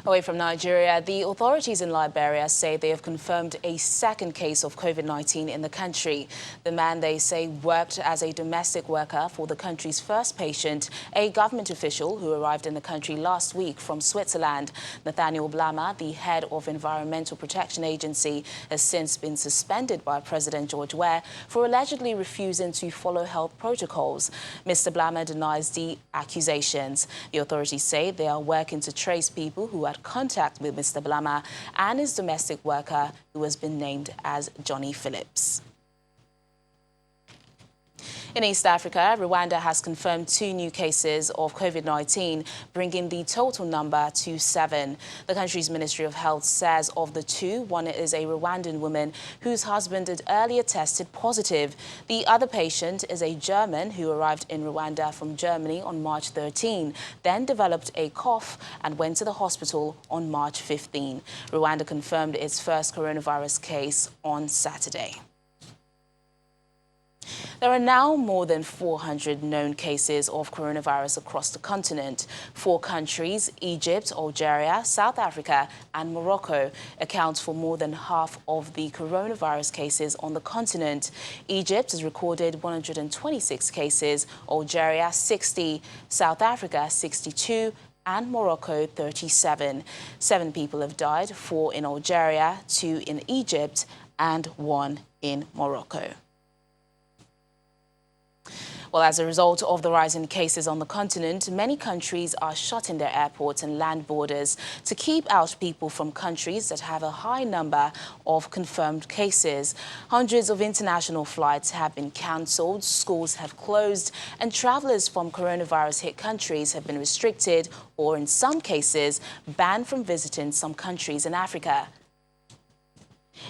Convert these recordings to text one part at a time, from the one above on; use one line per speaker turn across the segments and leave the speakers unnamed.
Away from Nigeria, the authorities in Liberia say they have confirmed a second case of COVID-19 in the country. The man, they say, worked as a domestic worker for the country's first patient, a government official who arrived in the country last week from Switzerland. Nathaniel Blama, the head of Environmental Protection Agency, has since been suspended by President George Weah for allegedly refusing to follow health protocols. Mr. Blama denies the accusations. The authorities say they are working to trace people who had contact with Mr. Blama and his domestic worker, who has been named as Johnny Phillips. In East Africa, Rwanda has confirmed 2 new cases of COVID-19, bringing the total number to 7. The country's Ministry of Health says of the 2, one is a Rwandan woman whose husband had earlier tested positive. The other patient is a German who arrived in Rwanda from Germany on March 13, then developed a cough and went to the hospital on March 15. Rwanda confirmed its first coronavirus case on Saturday. There are now more than 400 known cases of coronavirus across the continent. 4 countries, Egypt, Algeria, South Africa and Morocco, account for more than half of the coronavirus cases on the continent. Egypt has recorded 126 cases, Algeria 60, South Africa 62, and Morocco 37. 7 people have died, 4 in Algeria, 2 in Egypt and 1 in Morocco. Well, as a result of the rise in cases on the continent, many countries are shutting their airports and land borders to keep out people from countries that have a high number of confirmed cases. Hundreds of international flights have been cancelled, schools have closed, and travelers from coronavirus-hit countries have been restricted or, in some cases, banned from visiting some countries in Africa.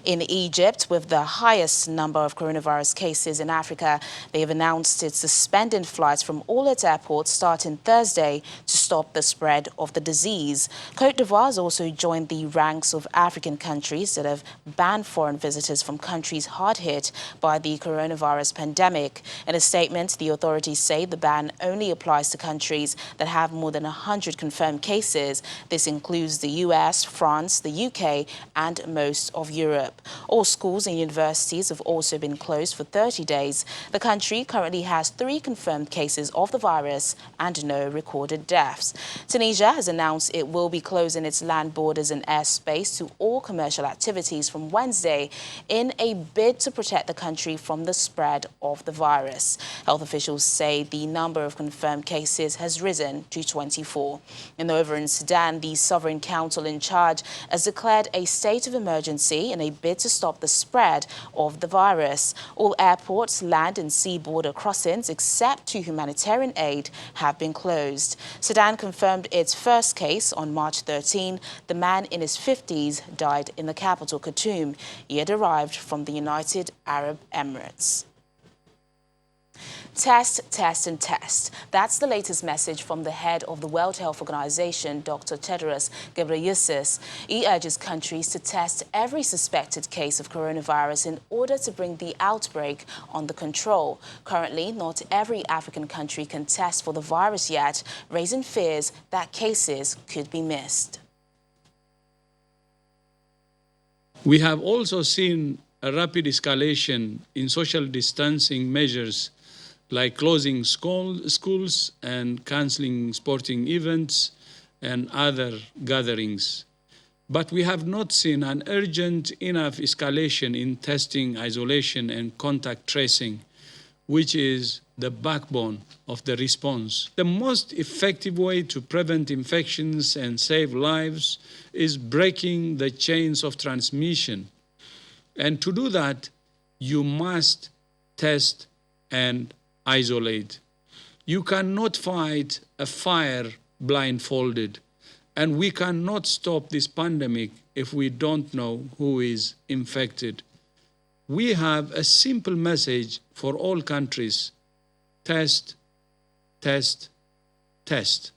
In Egypt, with the highest number of coronavirus cases in Africa, they have announced it's suspending flights from all its airports starting Thursday to stop the spread of the disease. Côte d'Ivoire has also joined the ranks of African countries that have banned foreign visitors from countries hard hit by the coronavirus pandemic. In a statement, the authorities say the ban only applies to countries that have more than 100 confirmed cases. This includes the US, France, the UK, and most of Europe. All schools and universities have also been closed for 30 days. The country currently has 3 confirmed cases of the virus and no recorded deaths. Tunisia has announced it will be closing its land borders and airspace to all commercial activities from Wednesday in a bid to protect the country from the spread of the virus. Health officials say the number of confirmed cases has risen to 24. And over in Sudan, the Sovereign Council in charge has declared a state of emergency in a bid to stop the spread of the virus. All airports, land and sea border crossings, except to humanitarian aid, have been closed. Sudan confirmed its first case on March 13. The man in his 50s died in the capital, Khartoum. He had arrived from the United Arab Emirates. Test, test and test. That's the latest message from the head of the World Health Organization, Dr. Tedros Ghebreyesus. He urges countries to test every suspected case of coronavirus in order to bring the outbreak under control. Currently, not every African country can test for the virus yet, raising fears that cases could be missed.
We have also seen a rapid escalation in social distancing measures like closing schools and cancelling sporting events and other gatherings. But we have not seen an urgent enough escalation in testing, isolation, and contact tracing, which is the backbone of the response. The most effective way to prevent infections and save lives is breaking the chains of transmission. And to do that, you must test and isolate. You cannot fight a fire blindfolded, and we cannot stop this pandemic if we don't know who is infected. We have a simple message for all countries: test, test, test.